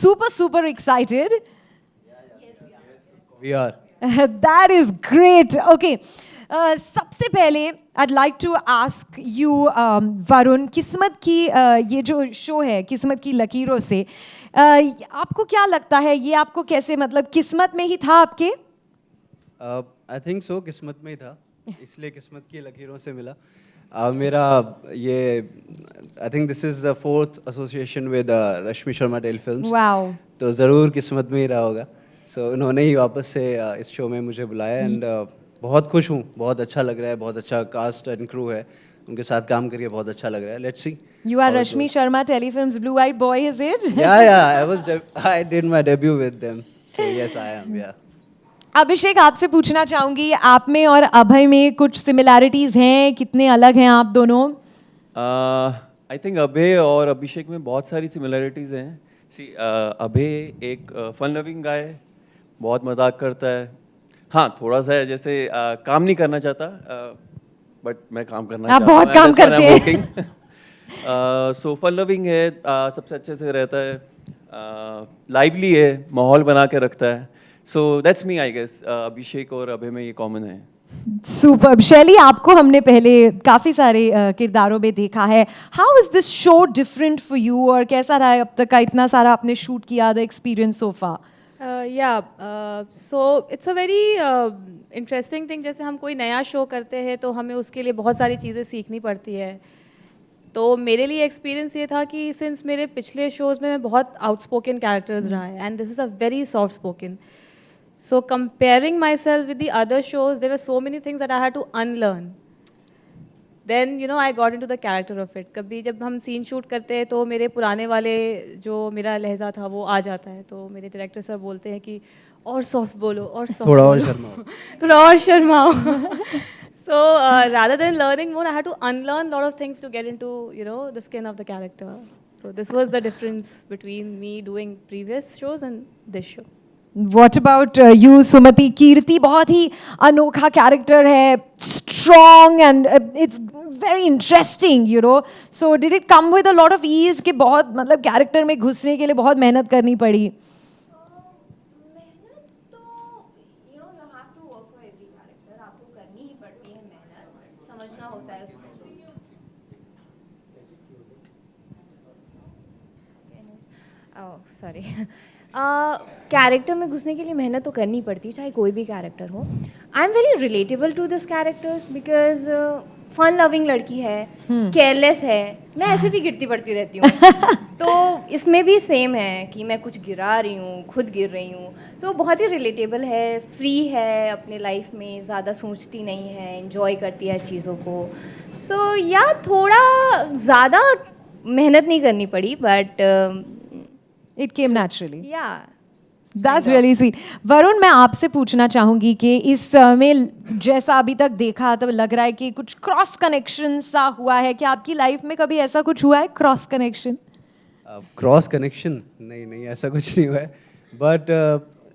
super excited. We are. That is great. Okay. सबसे पहले I'd like to ask you, Varun, किस्मत की ये जो शो है किस्मत की लकीरों से, आपको क्या लगता है ये आपको कैसे, मतलब किस्मत में ही था आपके? आई थिंक सो, किस्मत में ही था, इसलिए किस्मत की लकीरों से मिला। मेरा ये I think this is the 4th association with Rashmi Sharma Telefilms. Wow. तो ज़रूर किस्मत में ही रहा होगा। सो उन्होंने ही वापस से इस शो में मुझे बुलाया एंड बहुत खुश हूँ, बहुत अच्छा लग रहा है, बहुत अच्छा कास्ट एंड क्रू है, उनके साथ काम करके बहुत अच्छा लग रहा है। Let's see. You are Rashmi Sharma Telefilms Blue Eyed Boy, is it? Yeah, I did my debut with them. So yes, I am, yeah. अभिषेक, आपसे पूछना चाहूंगी, आप में और अभय में कुछ सिमिलैरिटीज हैं, कितने अलग हैं आप दोनों? आई थिंक अभय और अभिषेक में बहुत सारी सिमिलैरिटीज हैं। सी अभय एक फन लविंग गाय है, बहुत मजाक करता है। हाँ, थोड़ा सा है जैसे काम नहीं करना चाहता, बट मैं काम करना आप चाहता हूँ। बहुत काम करते हैं। सो फन लविंग है, सबसे अच्छे से रहता है, लाइवली है, माहौल बना के रखता है। So that's me I guess. अभिषेक और अभय में ये कॉमन है। सुपर। शैली, आपको हमने पहले काफी सारे किरदारों में देखा है। How is this show different for you, और कैसा रहा है अब तक का इतना सारा आपने शूट किया, the experience so far? So it's a very interesting thing. जैसे हम कोई नया शो करते हैं तो हमें उसके लिए बहुत सारी चीज़ें सीखनी पड़ती है। तो मेरे लिए एक्सपीरियंस ये था कि सिंस मेरे पिछले शोज़ में मैं बहुत आउटस्पोकन कैरेक्टर्स रहा है and this is a very soft spoken. So comparing myself with the other shows, there were so many things that I had to unlearn. Then I got into the character of it. कभी जब हम scene shoot करते हैं तो मेरे पुराने वाले जो मेरा लहजा था वो आ जाता है, तो मेरे डायरेक्टर सर बोलते हैं कि और सॉफ्ट बोलो, और सॉफ्ट थोड़ा और शर्माओ, थोड़ा और शर्माओ। So rather than learning more, I had to unlearn a lot of things to get into the skin of the character. So this was the difference between me doing previous shows and this show. What about you, सुमति? कीर्ति बहुत ही अनोखा character है, strong and it's very interesting, So did it come with a lot of ease कि बहुत, मतलब character में घुसने के लिए बहुत मेहनत करनी पड़ी? मेहनत तो you have to work for every character. आपको करनी ही पड़ती है मेहनत, समझना होता है उसको। सॉरी। कैरेक्टर में घुसने के लिए मेहनत तो करनी पड़ती है, चाहे कोई भी कैरेक्टर हो। I am very relatable to this characters because fun loving लड़की है, केयरलेस है, मैं ऐसे भी गिरती पड़ती रहती हूँ। तो इसमें भी सेम है कि मैं कुछ गिरा रही हूँ, खुद गिर रही हूँ। सो बहुत ही रिलेटेबल है, फ्री है अपने लाइफ में, ज़्यादा सोचती नहीं है, इंजॉय करती है चीज़ों को। सो या थोड़ा ज़्यादा मेहनत नहीं करनी पड़ी, but It came naturally. Yeah. That's really sweet. Varun, मैं आपसे पूछना चाहूँगी कि इस में जैसा अभी तक देखा तो लग रहा है कि कुछ क्रॉस कनेक्शन सा हुआ है। क्या आपकी लाइफ में कभी ऐसा कुछ हुआ है, क्रॉस कनेक्शन? क्रॉस कनेक्शन नहीं, ऐसा कुछ नहीं हुआ है, बट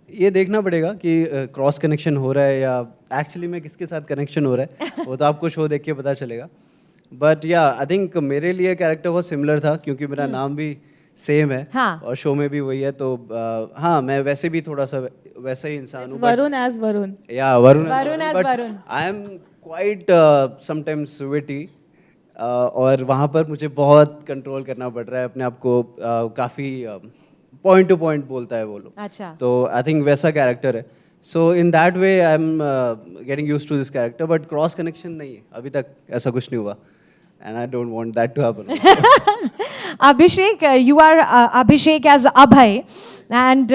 ये देखना पड़ेगा कि क्रॉस कनेक्शन हो रहा है या एक्चुअली में किसके साथ कनेक्शन हो रहा है, वो तो आपको शो देख के पता चलेगा। बट या आई थिंक मेरे लिए कैरेक्टर बहुत सिमिलर था क्योंकि मेरा नाम भी सेम है। हाँ। और शो में भी वही है, तो हाँ, मैं वैसे भी थोड़ा सा वैसा ही इंसान हूँ। वरुण एज वरुण। या Varun as Varun. I am quite sometimes witty, और वहाँ पर मुझे बहुत कंट्रोल करना पड़ रहा है अपने आप को। काफ़ी पॉइंट टू पॉइंट बोलता है वो लोग। अच्छा। तो आई थिंक वैसा कैरेक्टर है। So in that way I am getting used to this character, but cross connection नहीं है अभी तक, ऐसा कुछ नहीं हुआ। And I don't want that to happen. Abhishek, you are Abhishek as Abhay, and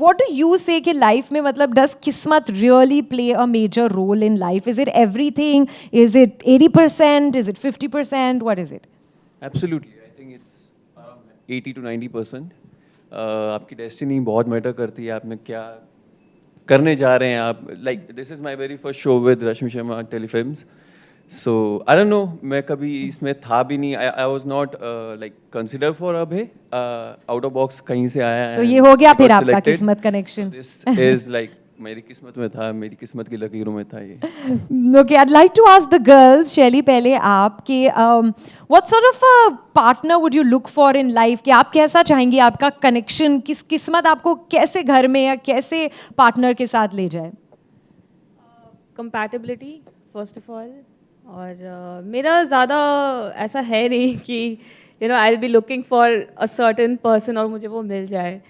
what do you say कि life में, मतलब does किस्मत really play a major role in life? Is it everything? Is it 80%? Is it 50%? What is it? Absolutely, I think it's 80 to 90%. आपकी destiny बहुत matter करती है, आपने क्या करने जा रहे हैं आप। Like this is my very first show with Rashmi Sharma Telefilms. So I don't know, मैं कभी इसमें था भी नहीं। I was not like consider for Abhay, out of box कहीं से आया है। तो ये हो गया फिर आपका किस्मत कनेक्शन। This is like मेरी किस्मत में था, मेरी किस्मत की लकीरों में था ये। Okay, I'd like to ask the girls, Shelly, पहले आप कि what sort of a partner would you look for in life? कि आप कैसा चाहेंगी, आपका कनेक्शन, किस किस्मत आपको कैसे घर में या कैसे पार्टनर के साथ ले जाए? कंपैटिबिलिटी फर्स्ट ऑफ ऑल, और मेरा ज़्यादा ऐसा है नहीं कि you know I will be looking for a certain person और मुझे वो मिल जाए.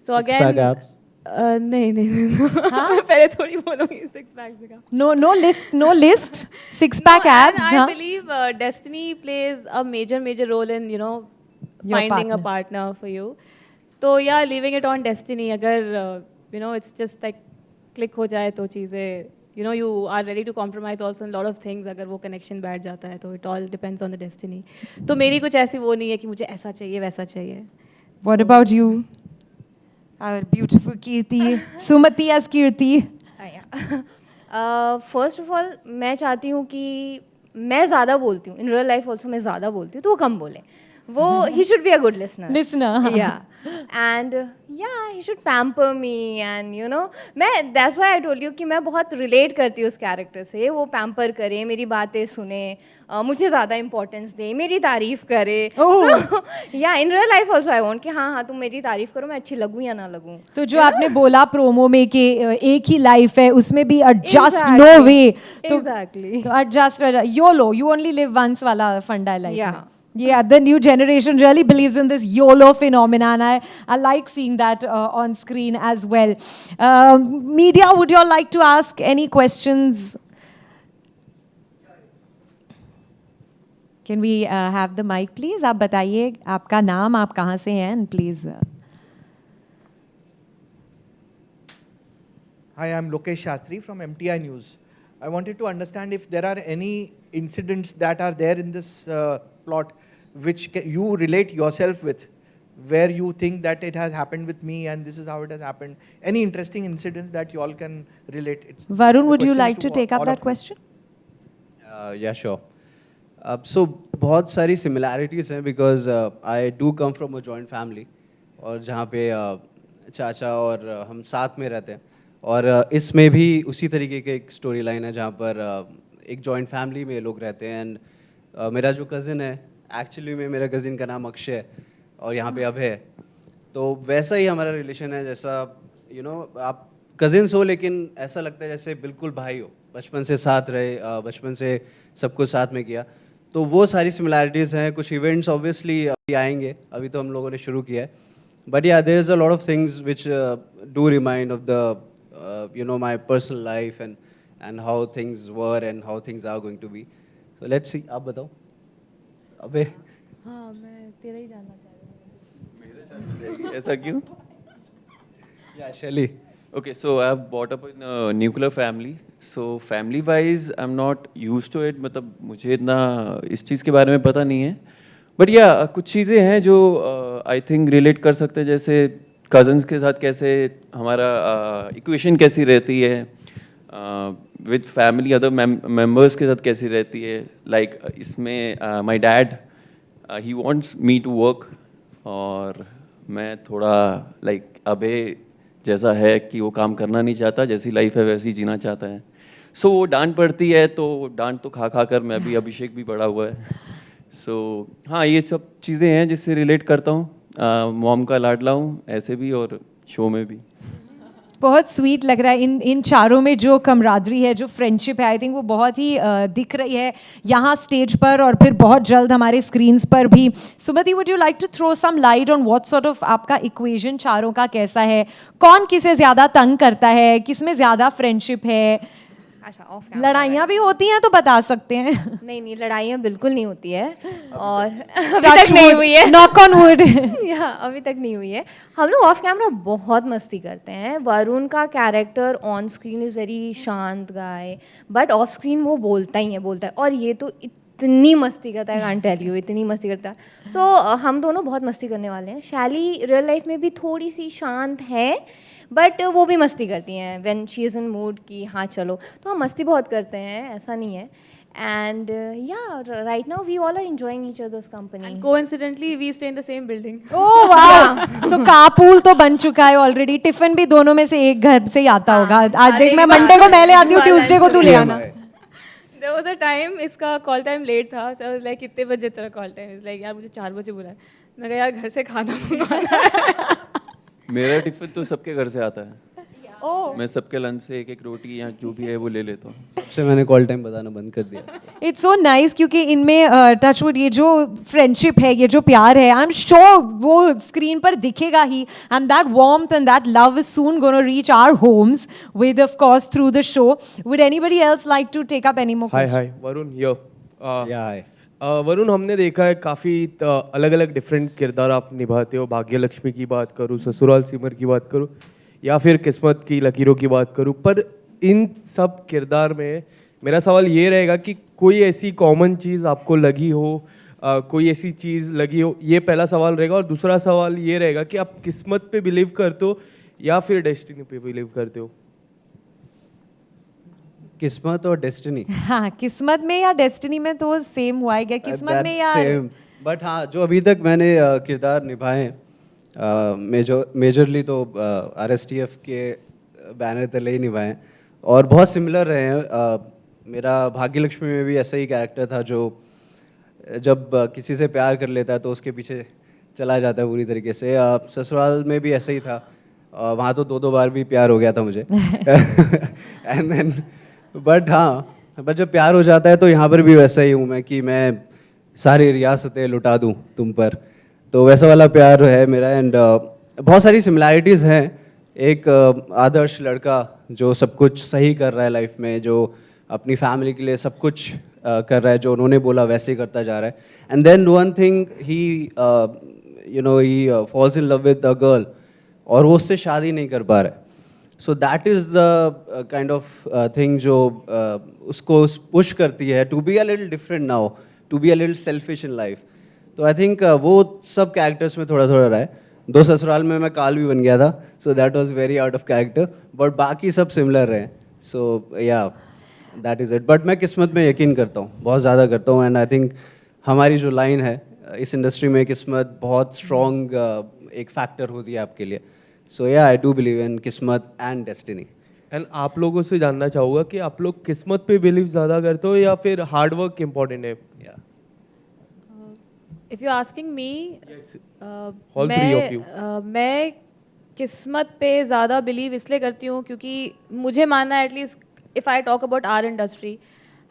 सो Six pack अगेन abs? नहीं मैं पहले थोड़ी बोलूँगी सिक्स पैक से का. No list, six pack abs. I हाँ? believe destiny plays a major role in Your finding a partner. partner for you. तो yeah, leaving it on destiny. अगर it's just like click हो जाए तो चीज़ें you are ready to compromise also in a lot of things. अगर वो connection बैठ जाता है तो it all depends on the destiny. तो मेरी कुछ ऐसी वो नहीं है कि मुझे ऐसा चाहिए वैसा चाहिए. What about you? Our beautiful Kirti, Sumati as Kirti. First of all मैं चाहती हूँ कि मैं ज़्यादा बोलती हूँ, इन रियल लाइफ ऑल्सो मैं ज़्यादा बोलती हूँ, तो वो कम बोले. वो he should be a good listener. Listener. Yeah and yeah he should pamper me and मैं that's why I told you कि मैं बहुत रिलेट करती हूँ उस कैरेक्टर से. वो पैम्पर करे, मेरी बातें सुने, मुझे ज़्यादा इंपॉर्टेंस दे, मेरी तारीफ करे. या in real life also I want कि हाँ तुम मेरी तारीफ करो, मैं अच्छी लगूँ या ना लगूँ. तो जो आपने बोला प्रोमो में कि एक ही लाइफ है, उसमें भी adjust Exactly. no way. Exactly. तो adjust YOLO, you only live once वाला फंडा है लाइफ Yeah. में. Yeah, the new generation really believes in this YOLO phenomenon. I like seeing that on screen as well. Media, would you all like to ask any questions? Can we have the mic, please? आप बताइए आपका नाम, आप कहाँ से हैं, and please. Hi, I'm Lokesh Shastri from MTI News. I wanted to understand if there are any incidents that are there in this plot which you relate yourself with, where you think that it has happened with me and this is how it has happened. Any interesting incidents that you all can relate? Varun, would you The like to questions take up all that of you. question? Yeah, sure. So बहुत सारी similarities हैं because I do come from a joint family और जहाँ पे चाचा और हम साथ में रहते हैं और इसमें भी उसी तरीके के एक स्टोरी लाइन है जहाँ पर एक जॉइंट फैमिली में लोग रहते हैं एंड मेरा जो कज़िन है एक्चुअली में मेरा कज़िन का नाम अक्षय है और यहाँ पे अभय है. तो वैसा ही हमारा रिलेशन है जैसा आप कज़िन्स हो लेकिन ऐसा लगता है जैसे बिल्कुल भाई हो, बचपन से साथ रहे, बचपन से सब कुछ साथ में किया. तो वो सारी सिमिलैरिटीज़ हैं. कुछ इवेंट्स ऑब्वियसली अभी आएंगे, अभी तो हम लोगों ने शुरू किया है. But yeah there is a lot of things which do remind of the my personal life and how things were and how things are going to be. So let's see. आप बताओ. अबे हाँ, मैं तेरा ही जानना चाह रही हूँ. ऐसा क्यों? Yeah, Shelly. Okay, so I've brought up in a nuclear family. So family wise, I'm not used to it. मतलब मुझे इतना इस चीज़ के बारे में पता नहीं है. But yeah, कुछ चीज़ें हैं जो I think relate कर सकते हैं, जैसे cousins के साथ कैसे हमारा equation कैसी रहती है, with family other members के साथ कैसी रहती है. Like इसमें my dad, he wants me to work और मैं थोड़ा like अबे जैसा है कि वो काम करना नहीं चाहता, जैसी लाइफ है वैसी जीना चाहता है. सो वो डांट पड़ती है, तो डांट तो खा खा कर मैं भी अभिषेक भी पड़ा हुआ है. सो हाँ, ये सब चीज़ें हैं जिससे रिलेट करता हूँ. मॉम का लाडला हूँ ऐसे भी और शो में भी. बहुत स्वीट लग रहा है. इन चारों में जो कमरादरी है, जो फ्रेंडशिप है, आई थिंक वो बहुत ही दिख रही है यहाँ स्टेज पर और फिर बहुत जल्द हमारे स्क्रीन्स पर भी. Sumati, would you like to throw some light on what sort of आपका इक्वेशन चारों का कैसा है? कौन किसे ज़्यादा तंग करता है, किस में ज़्यादा फ्रेंडशिप है? अच्छा, ऑफ लड़ाइयाँ भी होती हैं तो बता सकते हैं. नहीं, लड़ाइयाँ बिल्कुल नहीं होती है और अभी तक नहीं हुई है. Knock on would. या अभी तक नहीं हुई है. हम लोग ऑफ कैमरा बहुत मस्ती करते हैं. वरुण का character on screen is very शांत गाय, बट ऑफ स्क्रीन वो बोलता ही है. और ये तो इतनी मस्ती करता है, आई कांट टेल यू, इतनी मस्ती करता है. तो हम दोनों बहुत मस्ती करने वाले हैं. शैली रियल लाइफ में भी थोड़ी सी शांत है, बट वो भी मस्ती करती हैं when she is in mood कि हाँ चलो. तो हम मस्ती बहुत करते हैं, ऐसा नहीं है. And yeah, right now we all are enjoying each other's company. And coincidentally, we stay in the same building. ओह वाह, सो कारपूल तो बन चुका है ऑलरेडी. टिफिन भी दोनों में से एक घर से ही आता होगा. आज देख, मैं मंडे को मैं ले आती हूँ, ट्यूसडे को तू ले आना. There was a time इसका कॉल टाइम लेट था. So I was like, कितने बजे तेरा कॉल टाइम? It's like यार मुझे 4 बजे बुलाया. मैं कहा यार घर से खाना मंगवाना है. मेरा टिफिन तो सबके घर से आता है. मैं सबके लंच से एक एक रोटी या जो भी है वो ले लेता हूँ. से मैंने कॉल टाइम बताना बंद कर दिया. इट्स सो नाइस, क्योंकि इनमें टचवुड ये जो फ्रेंडशिप है, ये जो प्यार है, आई एम श्योर वो स्क्रीन पर दिखेगा ही. And that warmth and that love is soon gonna reach our homes with of course through the show. Would anybody else like to take up any more? Hi Varun here. Yeah hi. Varun, हमने देखा है काफ़ी अलग अलग different किरदार आप निभाते हो. भाग्यलक्ष्मी की बात करूँ, ससुराल सिमर की बात करूँ, या फिर किस्मत की लकीरों की बात करूँ, पर इन सब किरदार में मेरा सवाल ये रहेगा कि कोई ऐसी कॉमन चीज़ आपको लगी हो, कोई ऐसी चीज़ लगी हो, ये पहला सवाल रहेगा. और दूसरा सवाल ये रहेगा कि आप किस्मत पे बिलीव करते हो या फिर डेस्टिनी पे बिलीव करते हो? किस्मत और डेस्टिनी. हाँ, किस्मत में या डेस्टिनी में तो सेम हुआ है क्या? किस्मत में या बट हाँ, जो अभी तक मैंने किरदार निभाए हैं, मेजरली तो RSTF के बैनर तले ही निभाए हैं और बहुत सिमिलर रहे हैं. मेरा भाग्यलक्ष्मी में भी ऐसा ही कैरेक्टर था जो जब किसी से प्यार कर लेता है तो उसके पीछे चला जाता है पूरी तरीके से. ससुराल में भी ऐसा ही था. वहाँ तो 2 बार भी प्यार हो गया था मुझे. एंड देन बट जब प्यार हो जाता है तो यहाँ पर भी वैसा ही हूँ मैं कि मैं सारी रियासतें लुटा दूँ तुम पर. तो वैसा वाला प्यार है मेरा. एंड बहुत सारी सिमिलैरिटीज़ हैं. एक आदर्श लड़का जो सब कुछ सही कर रहा है लाइफ में, जो अपनी फैमिली के लिए सब कुछ कर रहा है, जो उन्होंने बोला वैसे ही करता जा रहा है. And then one thing he falls in love with a girl और वो उससे शादी नहीं कर पा रहा है. So that is the kind of thing जो उसको पुश करती है to be a little different now, to be a little selfish in life. तो आई थिंक वो सब कैरेक्टर्स में थोड़ा थोड़ा रहा है. 2 ससुराल में मैं काल भी बन गया था, so that was very out of character, but बाकी सब सिमिलर रहे. सो या दैट इज़ इट. बट मैं किस्मत में यकीन करता हूँ, बहुत ज़्यादा करता हूँ. एंड आई थिंक हमारी जो लाइन है इस इंडस्ट्री में, किस्मत बहुत स्ट्रॉन्ग एक फैक्टर होती है आपके लिए. सो या आई डू बिलीव इन किस्मत एंड डेस्टिनी. एंड आप लोगों से जानना चाहूँगा कि आप लोग किस्मत पे बिलीव ज़्यादा करते हो या फिर हार्ड वर्क इम्पोर्टेंट है? If you're asking me, All three of you. मैं किस्मत पे ज़्यादा बिलीव इसलिए करती हूँ क्योंकि मुझे मानना है, at least if I talk about our industry,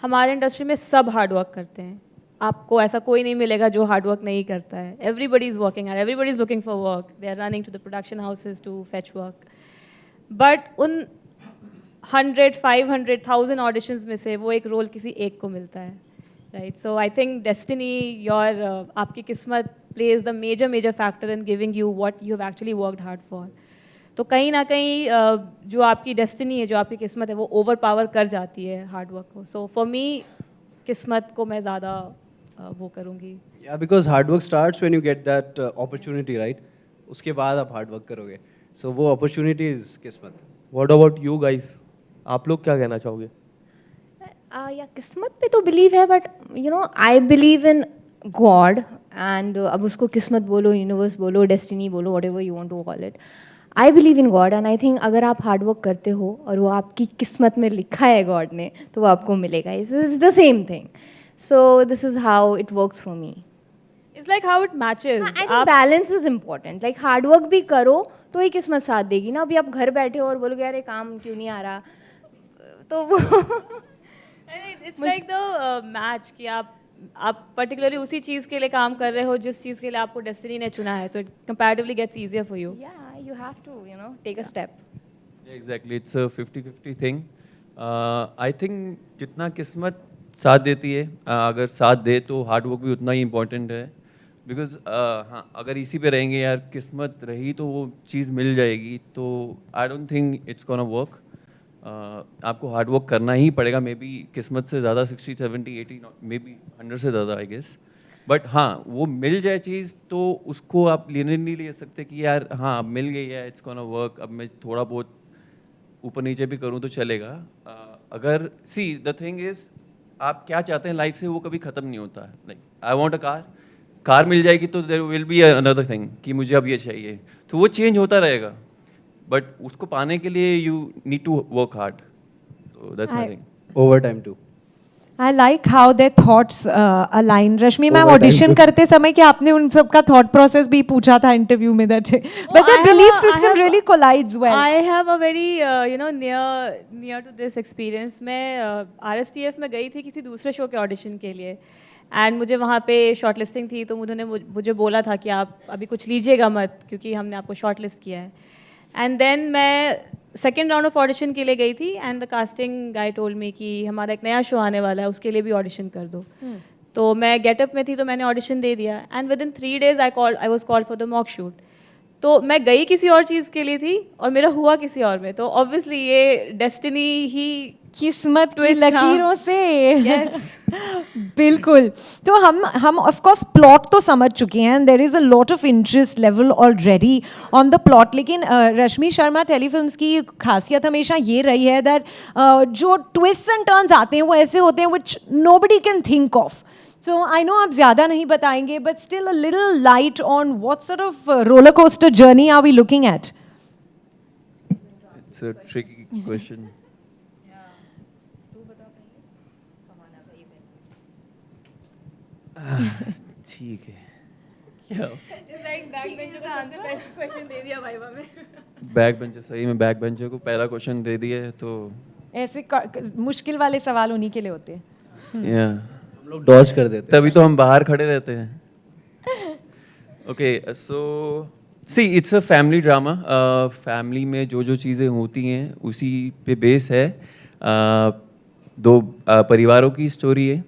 हमारे इंडस्ट्री में सब हार्ड वर्क करते हैं. आपको ऐसा कोई नहीं मिलेगा जो हार्ड वर्क नहीं करता है. Everybody is working hard, everybody is looking for work, they are running to the production houses to fetch work. But उन 100, 500, 1000 ऑडिशंस में से वो एक रोल किसी एक को मिलता है. Right, so I think destiny, your आपकी किस्मत plays the major factor in giving you what you have actually worked hard for. तो कहीं ना कहीं जो आपकी डेस्टिनी है, जो आपकी किस्मत है, वो ओवर पावर कर जाती है हार्ड वर्क को. सो फॉर मी किस्मत को मैं ज़्यादा वो करूँगी. या because hard work starts when you get that opportunity, right? उसके बाद आप हार्ड वर्क करोगे. सो वो अपॉर्चुनिटी इज किस्मत. What about you guys? आप लोग क्या कहना चाहोगे? या किस्मत पे तो बिलीव है, but you know I believe in God. And अब उसको किस्मत बोलो, यूनिवर्स बोलो, डेस्टिनी बोलो, whatever you want to call it. I believe in God and I think अगर आप हार्ड वर्क करते हो और वो आपकी किस्मत में लिखा है गॉड ने, तो वो आपको मिलेगा. Is the same thing. So this is how it works for me. It's like how it matches. I think balance is important. Like hard work भी करो तो ही किस्मत साथ देगी ना. अभी आप घर बैठे हो और बोलोगे यार ये काम क्यों नहीं आ रहा, तो वो इट्स लाइक द मैच कि आप पर्टिकुलरली उसी चीज़ के लिए काम कर रहे हो जिस चीज़ के लिए आपको डेस्टिनी ने चुना है. So it comparatively gets easier for you. yeah, you have to, you know, take a step. Yeah, exactly. It's a 50-50 thing. I think जितना किस्मत साथ देती है, अगर साथ दे तो हार्ड वर्क भी उतना ही इम्पोर्टेंट है. बिकॉज हाँ, अगर इसी पे रहेंगे यार किस्मत रही तो वो चीज़ मिल जाएगी, तो I don't think it's gonna work. आपको हार्ड वर्क करना ही पड़ेगा. मे बी किस्मत से ज़्यादा 60, 70, 80, मे बी 100 से ज़्यादा आई गेस. बट हाँ, वो मिल जाए चीज़ तो उसको आप लेने नहीं ले सकते कि यार हाँ अब मिल गई है, इट्स गोना वर्क, अब मैं थोड़ा बहुत ऊपर नीचे भी करूँ तो चलेगा. अगर सी द थिंग इज़ आप क्या चाहते हैं लाइफ से वो कभी ख़त्म नहीं होता है. Like I want a car मिल जाएगी तो there will be another thing कि मुझे अब ये चाहिए, तो वो चेंज होता रहेगा, बट उसको पाने के लिए you need to work hard. So that's my thing. Overtime too. I like how their thoughts align. Rashmi ma'am Overtime audition too. करते समय क्या आपने उन सब का thought process भी पूछा था इंटरव्यू में that but I the have belief a- I system have a- really collides well. I have a very near to this experience. मैं RSTF में गई थी किसी दूसरे शो के ऑडिशन के लिए, एंड मुझे वहाँ पे शॉर्ट लिस्टिंग थी, तो उन्होंने मुझे बोला था कि आप अभी कुछ लीजिएगा मत क्योंकि हमने आपको शॉर्ट लिस्ट किया है. एंड देन मैं सेकेंड राउंड ऑफ ऑडिशन के लिए गई थी, and the casting guy told me कि हमारा एक नया शो आने वाला है, उसके लिए भी ऑडिशन कर दो. तो मैं गेटअप में थी, तो मैंने ऑडिशन दे दिया, and with in 3 days I was called for the mock shoot. तो मैं गई किसी और चीज़ के लिए थी और मेरा हुआ किसी और में, तो ऑब्वियसली ये डेस्टिनी ही किस्मत की Twist, हाँ. लकीरों से Yes. बिल्कुल. तो हम ऑफ कोर्स प्लॉट तो समझ चुके हैं, there is a lot of interest level already on the plot. लेकिन रश्मि शर्मा टेलीफिल्म्स की खासियत हमेशा ये रही है दैट जो ट्विस्ट एंड टर्न्स आते हैं वो ऐसे होते हैं which nobody can think of. So I know आप ज़्यादा नहीं बताएंगे, but still a little light on what sort of roller coaster journey are we looking at? It's a tricky question. ठीक है. क्या बैक बेंचर, सही में बैक बेंचर को पहला क्वेश्चन दे दिया है, तो ऐसे मुश्किल वाले सवाल उन्हीं के लिए होते हैं. या हम लोग डॉज कर देते तभी तो हम बाहर खड़े रहते हैं. Okay, so see it's a family drama. Family में जो जो चीज़ें होती हैं उसी पे बेस है. दो परिवारों की स्टोरी है.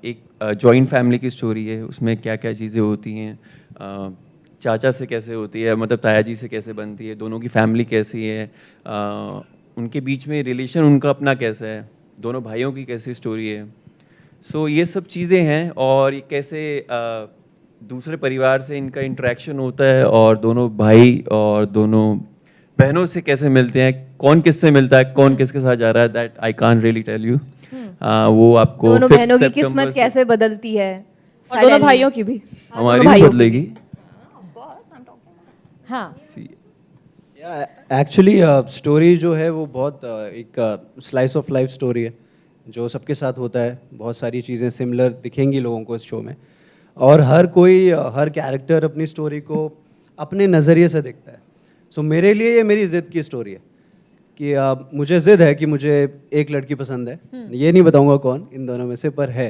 एक जॉइंट फैमिली की स्टोरी है. उसमें क्या क्या चीज़ें होती हैं, चाचा से कैसे होती है, मतलब ताया जी से कैसे बनती है, दोनों की फैमिली कैसी है, उनके बीच में रिलेशन उनका अपना कैसा है, दोनों भाइयों की कैसी स्टोरी है. सो ये सब चीज़ें हैं, और ये कैसे दूसरे परिवार से इनका इंटरेक्शन होता है, और दोनों भाई और दोनों बहनों से कैसे मिलते हैं, कौन किससे मिलता है, कौन किसके साथ जा रहा है, that I can't really tell you. वो आपको दोनों 5 बहनों की सितंबर किस्मत से कैसे बदलती है, और दोनों भाइयों की भी. हमारी दोनों भी भाइयों की बदलेगी. हाँ. एक्चुअली स्टोरी जो है वो बहुत एक स्लाइस ऑफ लाइफ स्टोरी है जो सबके साथ होता है. बहुत सारी चीज़ें सिमिलर दिखेंगी लोगों को इस शो में, और हर कोई हर कैरेक्टर अपनी स्टोरी को अपने नज़रिए से देखता है. सो मेरे लिए ये मेरी ज़िद की स्टोरी है कि मुझे ज़िद है कि मुझे एक लड़की पसंद है. ये नहीं बताऊंगा कौन इन दोनों में से, पर है,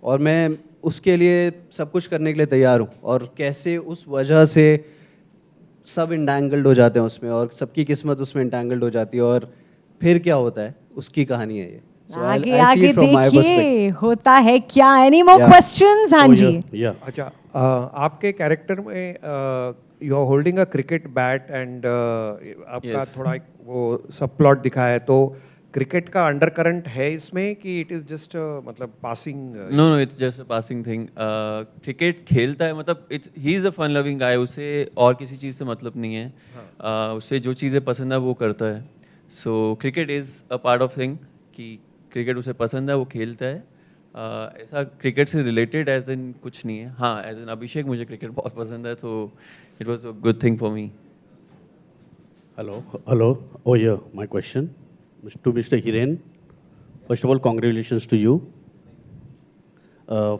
और मैं उसके लिए सब कुछ करने के लिए तैयार हूँ. और कैसे उस वजह से सब इंटैंगल्ड हो जाते हैं उसमें, और सबकी किस्मत उसमें इंटैंगल्ड हो जाती है, और फिर क्या होता है उसकी कहानी है ये. आगे आगे देखिए होता है क्या. Any more Yeah. क्वेश्चंस? हाँ जी. अच्छा, आपके कैरेक्टर में you are holding a cricket bat and आपका Yes. थोड़ा एक वो सब प्लॉट दिखा है, तो क्रिकेट का अंडर करंट है इसमें कि इट इज जस्ट मतलब passing? No, it's just a passing thing. Cricket खेलता है, मतलब it's he is a fun loving guy. उसे और किसी चीज़ से मतलब नहीं है. उसे जो चीज़ें पसंद है वो करता है. So cricket is a part of thing कि क्रिकेट उसे पसंद है, वो खेलता है. ऐसा क्रिकेट से रिलेटेड एज इन कुछ नहीं है. हाँ, एज इन अभिषेक मुझे क्रिकेट बहुत पसंद है, तो it was a good thing for me. Hello. Oh yeah, my question to Mr. Hiren. First of all, congratulations to you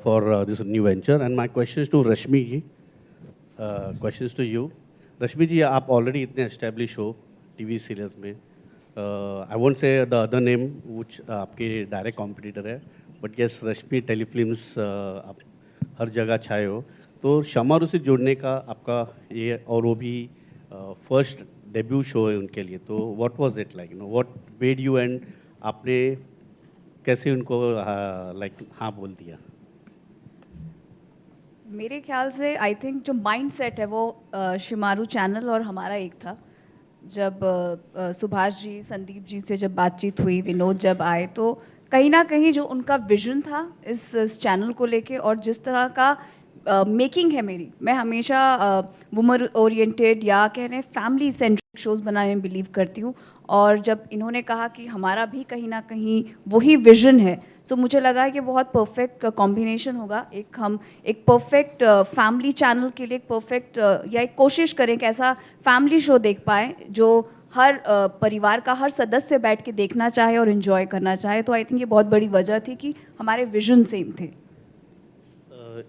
for this new venture. And my question is to Rashmi ji. Questions to you. Rashmi ji, आप already इतने established हो TV serials में. I won't say the other name which आपके direct competitor है, but yes, Rashmi Telefilms आप हर जगह छाए हो. तो शमारू से जुड़ने का आपका ये, और वो भी फर्स्ट डेब्यू शो है उनके लिए, तो what was it like, what made you, and आपने कैसे उनको लाइक हाँ बोल दिया? मेरे ख्याल से आई थिंक जो माइंड सेट है वो शिमारू चैनल और हमारा एक था. जब सुभाष जी, संदीप जी से जब बातचीत हुई, विनोद जब आए, तो कहीं ना कहीं जो उनका विजन था इस चैनल को लेके, और जिस तरह का मेकिंग है मेरी, मैं हमेशा वुमन ओरिएंटेड या कहने फैमिली सेंट्रिक शोज़ बनाने में बिलीव करती हूँ। और जब इन्होंने कहा कि हमारा भी कहीं ना कहीं वही विजन है, सो मुझे लगा कि बहुत परफेक्ट कॉम्बिनेशन होगा। हम एक परफेक्ट फैमिली चैनल के लिए एक परफेक्ट या एक कोशिश करें कि ऐसा फैमिली शो देख पाए जो हर परिवार का हर सदस्य बैठ के देखना चाहे और इन्जॉय करना चाहे। तो आई थिंक ये बहुत बड़ी वजह थी कि हमारे विजन सेम थे।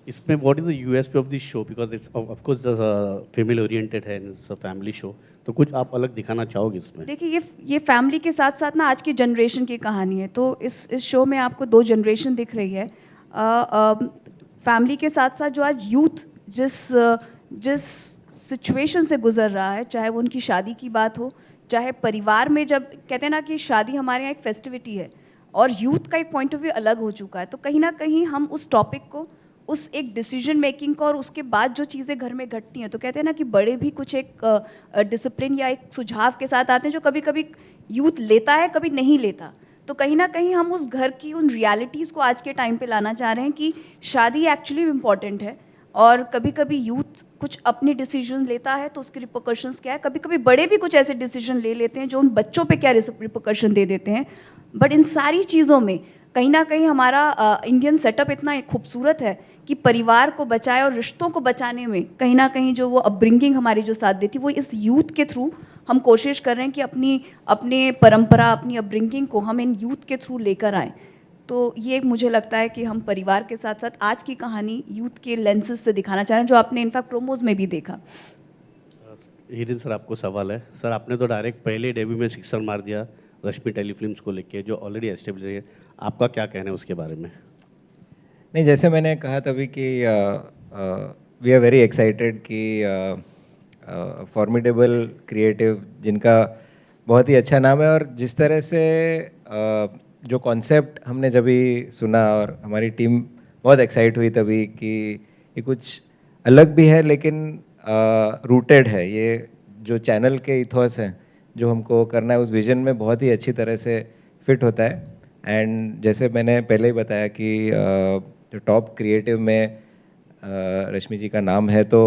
इसमें what is the USP of this show, because it's of course female oriented है, इट्स अ फैमिली शो, तो कुछ आप अलग दिखाना चाहोगे इसमें? देखिए ये फैमिली के साथ साथ ना आज की जनरेशन की कहानी है। तो इस शो में आपको 2 जनरेशन दिख रही है। फैमिली के साथ साथ जो आज यूथ जिस सिचुएशन से गुजर रहा है, चाहे वो उनकी शादी की बात हो, चाहे परिवार में, जब कहते हैं ना कि शादी हमारे यहाँ एक फेस्टिविटी है और यूथ का एक पॉइंट ऑफ व्यू अलग हो चुका है। तो कहीं ना कहीं हम उस टॉपिक को, उस एक डिसीजन मेकिंग को और उसके बाद जो चीज़ें घर में घटती हैं, तो कहते हैं ना कि बड़े भी कुछ एक डिसिप्लिन या एक सुझाव के साथ आते हैं जो कभी कभी यूथ लेता है, कभी नहीं लेता। तो कहीं ना कहीं हम उस घर की उन रियलिटीज़ को आज के टाइम पे लाना चाह रहे हैं कि शादी एक्चुअली इम्पॉर्टेंट है और कभी कभी यूथ कुछ अपनी डिसीजन लेता है तो उसके रिपोकर्शंस क्या है। कभी कभी बड़े भी कुछ ऐसे डिसीजन ले लेते हैं जो उन बच्चों पे क्या रिपोकर्शन दे देते हैं। बट इन सारी चीज़ों में कहीं ना कहीं हमारा इंडियन सेटअप इतना खूबसूरत है कि परिवार को बचाए और रिश्तों को बचाने में कहीं ना कहीं जो वो अपब्रिंगिंग हमारी जो साथ देती, वो इस यूथ के थ्रू हम कोशिश कर रहे हैं कि अपने परंपरा, अपनी अपब्रिंगिंग को हम इन यूथ के थ्रू लेकर आएँ। तो ये मुझे लगता है कि हम परिवार के साथ साथ आज की कहानी यूथ के लेंसेज से दिखाना चाह रहे हैं, जो आपने इनफैक्ट प्रोमोज में भी देखा। हिरेन सर, आपको सवाल है। सर, आपने तो डायरेक्ट पहले डेब्यू में सिक्सर मार दिया रश्मि टेलीफिल्म्स को लेके, जो ऑलरेडी एस्टेब्लिश है। आपका क्या कहना है उसके बारे में? नहीं, जैसे मैंने कहा तभी कि वी आर वेरी एक्साइटेड कि फॉर्मिडेबल क्रिएटिव, जिनका बहुत ही अच्छा नाम है, और जिस तरह से जो कॉन्सेप्ट हमने जब भी सुना और हमारी टीम बहुत एक्साइट हुई तभी कि ये कुछ अलग भी है लेकिन रूटेड है। ये जो चैनल के इथोस हैं जो हमको करना है, उस विजन में बहुत ही अच्छी तरह से फिट होता है। एंड जैसे मैंने पहले ही बताया कि जो टॉप क्रिएटिव में रश्मि जी का नाम है, तो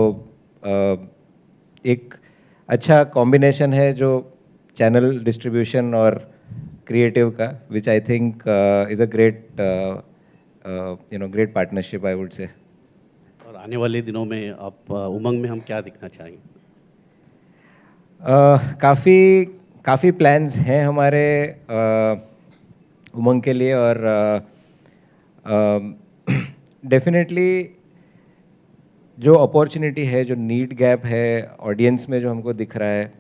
एक अच्छा कॉम्बिनेशन है जो चैनल डिस्ट्रीब्यूशन और क्रिएटिव का, which I think is a great great partnership, I would say. और आने वाले दिनों में आप उमंग में हम क्या दिखना चाहेंगे? काफ़ी प्लान्स हैं हमारे उमंग के लिए, और डेफिनेटली जो अपॉर्चुनिटी है, जो नीड गैप है ऑडियंस में जो हमको दिख रहा है,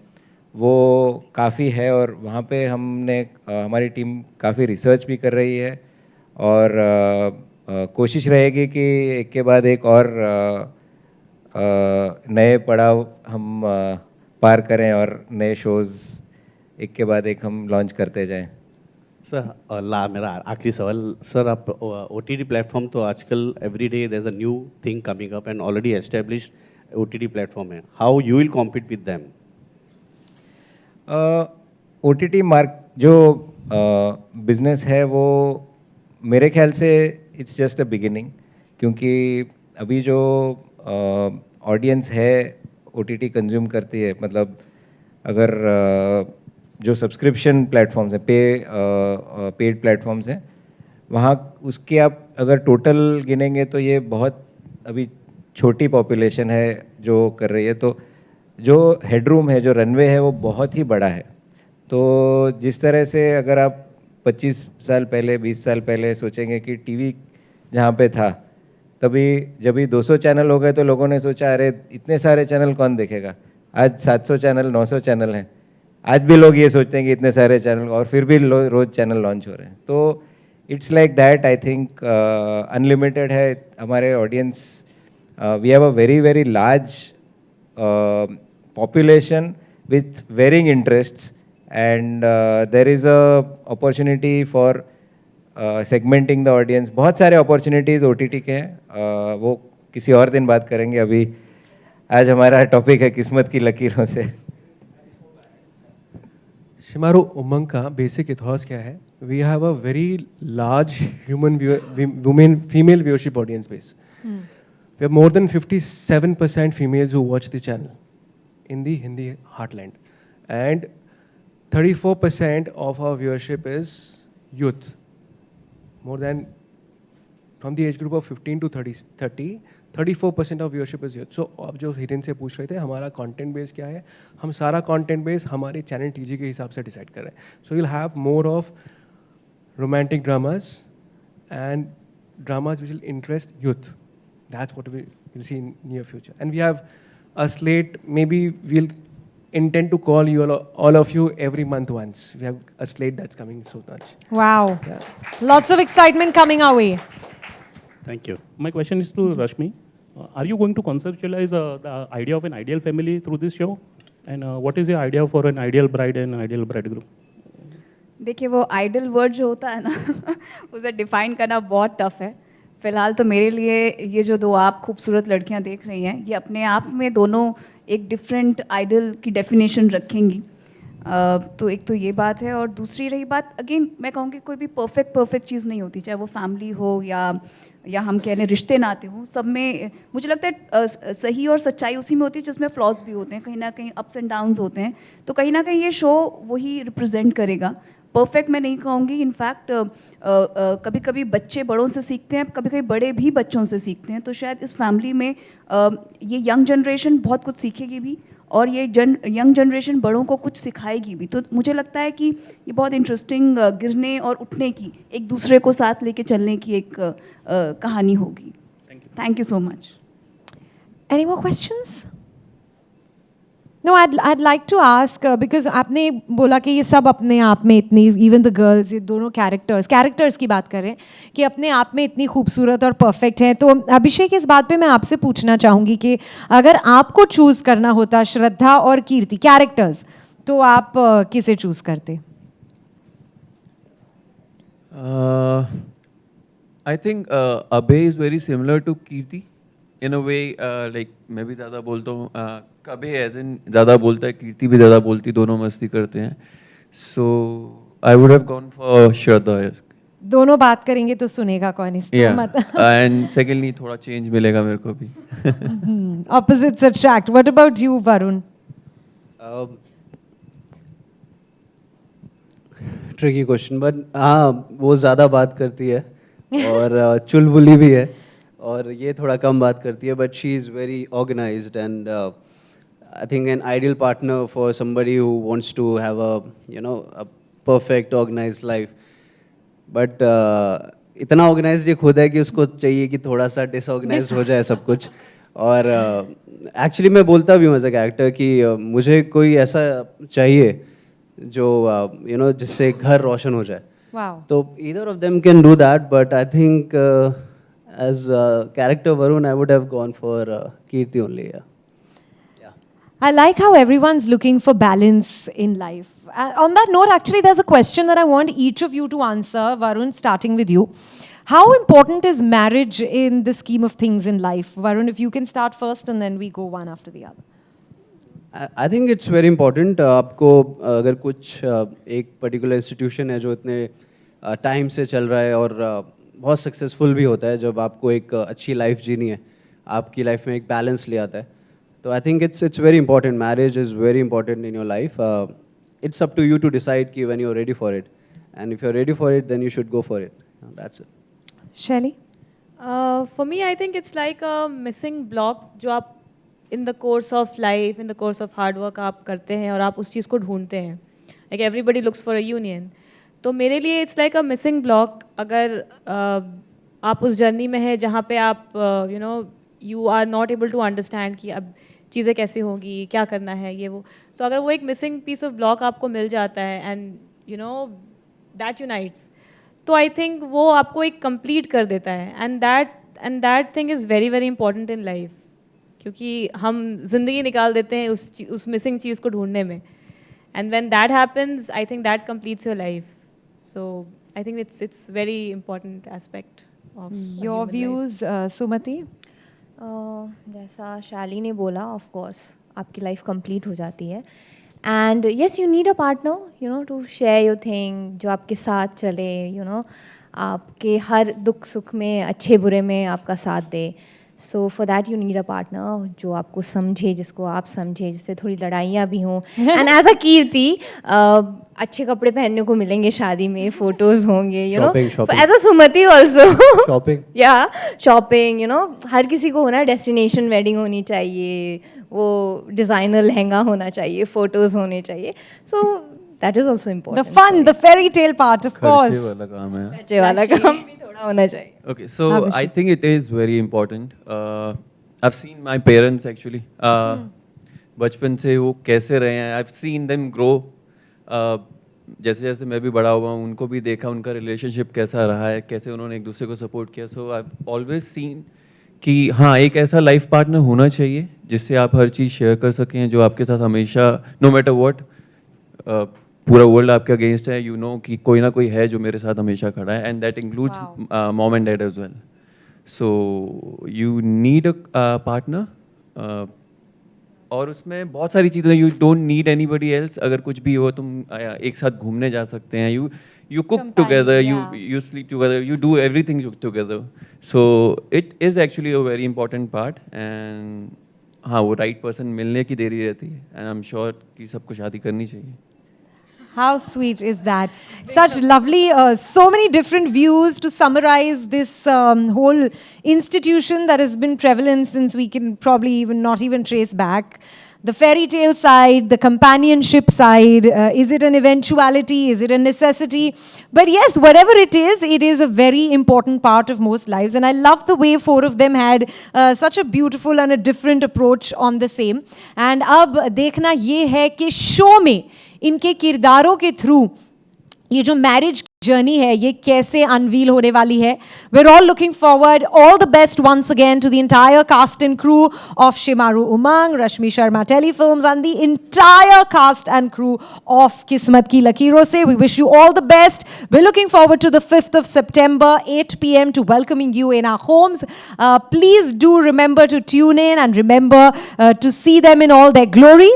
वो काफ़ी है। और वहाँ पे हमने हमारी टीम काफ़ी रिसर्च भी कर रही है और कोशिश रहेगी कि एक के बाद एक और नए पड़ाव हम पार करें और नए शोज़ एक के बाद एक हम लॉन्च करते जाएं। सर, मेरा आखिरी सवाल सर, आप OTT प्लेटफॉर्म तो आजकल every day there is a new thing coming up and already established OTT platform है, how you will compete with them? OTT mark जो बिजनेस है वो मेरे ख्याल से इट्स जस्ट अ बिगिनिंग, क्योंकि अभी जो ऑडियंस है OTT कंज्यूम करती है, मतलब अगर जो सब्सक्रिप्शन प्लेटफॉर्म्स हैं, पेड प्लेटफॉर्म्स हैं, वहाँ उसके आप अगर टोटल गिनेंगे तो ये बहुत अभी छोटी पॉपुलेशन है जो कर रही है। तो जो हेडरूम है, जो रनवे है, वो बहुत ही बड़ा है। तो जिस तरह से अगर आप 25 साल पहले, 20 साल पहले सोचेंगे कि टीवी जहाँ पे था, तभी जब भी 200 चैनल हो गए तो लोगों ने सोचा अरे इतने सारे चैनल कौन देखेगा। आज 700 चैनल, 900 चैनल हैं। आज भी लोग ये सोचते हैं कि इतने सारे चैनल, और फिर भी रोज़ चैनल लॉन्च हो रहे हैं। तो it's like that, I think unlimited है हमारे audience. We have a very very large population with varying interests, and there is a opportunity for segmenting the audience. बहुत सारे opportunities OTT के हैं, वो किसी और दिन बात करेंगे। अभी आज हमारा टॉपिक है किस्मत की लकीरों से। शिमारू, उमंग का बेसिक इथॉस क्या है? We have a very large human female viewership audience base. We have more than 57% females who watch the channel in the Hindi heartland. And 34% of our viewership is youth. More than, from the age group of 15 to 30, 34% of viewership is youth. So आप जो हिरेन से पूछ रहे थे हमारा content base क्या है, हम सारा content base हमारे channel TG के हिसाब से decide कर रहे हैं. So you'll have more of romantic dramas and dramas which will interest youth. That's what we will see in near future. And we have a slate, maybe we'll intend to call you all of you every month once. We have a slate that's coming so much. Wow. Yeah. Lots of excitement coming our way. Thank you. My question is to Rashmi. Are you going to conceptualize the idea of an ideal family through this show? And what is your idea for an ideal bride and ideal bridegroom? देखिए वो idol word जो होता है ना उसे define करना बहुत tough है. फ़िलहाल तो मेरे लिए ये जो दो आप खूबसूरत लड़कियां देख रही हैं ये अपने आप में दोनों एक डिफरेंट आइडल की डेफिनेशन रखेंगी. तो एक तो ये बात है और दूसरी रही बात अगेन मैं कहूँगी कोई भी परफेक्ट चीज़ नहीं होती, चाहे वो फैमिली हो या हम कह लें रिश्ते नाते हों. सब में मुझे लगता है सही और सच्चाई उसी में होती है जिसमें फ्लॉज भी होते हैं, कहीं ना कहीं अप्स एंड डाउन्स होते हैं. तो कहीं ना कहीं ये शो वही रिप्रेजेंट करेगा. परफेक्ट मैं नहीं कहूँगी, इनफैक्ट कभी कभी बच्चे बड़ों से सीखते हैं, कभी कभी बड़े भी बच्चों से सीखते हैं. तो शायद इस फैमिली में ये यंग जनरेशन बहुत कुछ सीखेगी भी और ये यंग जनरेशन बड़ों को कुछ सिखाएगी भी. तो मुझे लगता है कि ये बहुत इंटरेस्टिंग गिरने और उठने की, एक दूसरे को साथ लेके चलने की एक कहानी होगी. Thank you so much. Any more questions? No, I'd like to ask because आपने बोला कि ये सब अपने आप में इतनी even the girls ये दोनों characters की बात कर रहे हैं कि अपने आप में इतनी खूबसूरत और परफेक्ट हैं. तो अभिषेक इस बात पे मैं आपसे पूछना चाहूँगी कि अगर आपको चूज़ करना होता श्रद्धा और कीर्ति कैरेक्टर्स तो आप किसे चूज़ करते? I think Abhay is very similar to Kirti in a way. Like मैं भी ज़्यादा बोलता हूँ, Abhay as in ज़्यादा बोलता है, कीर्ति भी ज़्यादा बोलती, दोनों मस्ती करते हैं. So I would have gone for Shraddha. दोनों बात करेंगे तो सुनेगा कौन इस मत. And secondly थोड़ा change मिलेगा मेरे को भी. Opposites attract. What about you, Varun? Tricky question, but हाँ वो ज़्यादा बात करती है और चुलबुली भी है और ये थोड़ा कम बात करती है, but she is very organized and I think an ideal partner for somebody who wants to have a perfect organized life. But इतना organized ये खुद है कि उसको चाहिए कि थोड़ा सा disorganized हो जाए सब कुछ. और actually मैं बोलता भी हूँ as a character कि मुझे कोई ऐसा चाहिए जो जिससे घर रोशन हो जाए. Wow. So either of them can do that, but I think as character Varun, I would have gone for Kirti only. Yeah. I like how everyone's looking for balance in life. On that note, actually, there's a question that I want each of you to answer. Varun, starting with you. How important is marriage in the scheme of things in life? Varun, if you can start first and then we go one after the other. I think it's very important. आपको अगर कुछ एक particular institution है जो इतने time से चल रहा है और बहुत successful भी होता है, जब आपको एक अच्छी life जीनी है, आपकी life में एक balance ले आता है. So I think it's very important. Marriage is very important in your life. It's up to you to decide कि when you're ready for it, and if you're ready for it, then you should go for it. That's it. Shelly? For me, I think it's like a missing block जो आप in the course of life, in the course of hard work आप करते हैं और आप उस चीज़ को ढूंढते हैं. Like everybody looks for a union. तो मेरे लिए it's like a missing block. अगर आप उस जर्नी में हैं जहाँ पे आप you are not able to understand कि अब चीज़ें कैसे होंगी, क्या करना है, ये वो. So अगर वो एक missing piece of block आपको मिल जाता है and that unites, तो I think वो आपको एक complete कर देता है. And that thing is very very important in life. क्योंकि हम ज़िंदगी निकाल देते हैं उस मिसिंग चीज़ को ढूंढने में. And when that happens, I think that completes your life. So I think it's very important aspect of your views, Sumati. जैसा शाली ने बोला, ऑफ कोर्स आपकी लाइफ कंप्लीट हो जाती है. And yes you need a partner to share your thing, जो आपके साथ चले, आपके हर दुख सुख में, अच्छे बुरे में आपका साथ दे. So for that you need a partner जो आपको समझे, जिसको आप समझे, जिससे थोड़ी लड़ाइयाँ भी हों. एंड एज अ कीर्ति अच्छे कपड़े पहनने को मिलेंगे शादी में, फोटोज होंगे, you know. Shopping. As a Sumati also. Shopping. या शॉपिंग, यू नो, हर किसी को होना है. डेस्टिनेशन वेडिंग होनी चाहिए, वो डिज़ाइनर लहंगा होना चाहिए, फोटोज होने चाहिए. So that is also The important. fun, the fairy tale part, of खर्चे course. वाला काम है. खर्चे वाला काम भी थोड़ा होना चाहिए. Okay, so I think it is very important. I've seen my parents actually. बचपन से वो कैसे रहे हैं. I've seen them grow. जैसे जैसे मैं भी बड़ा हुआ हूँ, उनको भी देखा, उनका रिलेशनशिप कैसा रहा है, कैसे उन्होंने एक दूसरे को सपोर्ट किया. सो I've always seen कि हाँ, एक ऐसा लाइफ पार्टनर होना चाहिए जिससे आप हर चीज़ शेयर कर सकें, जो आपके साथ हमेशा, नो मैटर व्हाट, पूरा वर्ल्ड आपके अगेंस्ट है, यू नो कि कोई ना कोई है जो मेरे साथ हमेशा खड़ा है. And that includes mom and dad as well. So you need a partner. और उसमें बहुत सारी चीज़ें, you don't need anybody else. अगर कुछ भी हो, तुम एक साथ घूमने जा सकते हैं, you cook together, you sleep together, you do everything together. So it is actually a very important part. And हाँ, वो right person मिलने की देरी रहती है. And I'm sure कि सबको शादी करनी चाहिए. How sweet is that? Such lovely, so many different views to summarize this whole institution that has been prevalent since we can probably not even trace back. The fairy tale side, the companionship side, is it an eventuality, is it a necessity? But yes, whatever it is a very important part of most lives. And I love the way four of them had such a beautiful and a different approach on the same. And अब देखना ये है कि show में इनके किरदारों के through ये जो मैरिज जर्नी है ये कैसे अनवील होने वाली है. We're all looking forward. All the best once again to the entire cast and crew of Shimaru Umang, Rashmi Sharma Telefilms, and the entire cast and crew of Kismat Ki Lakeeron Se. We wish you all the best. We're looking forward to the 5th of September, 8 p.m. to welcoming you in our homes. Please do remember to tune in and remember to see them in all their glory.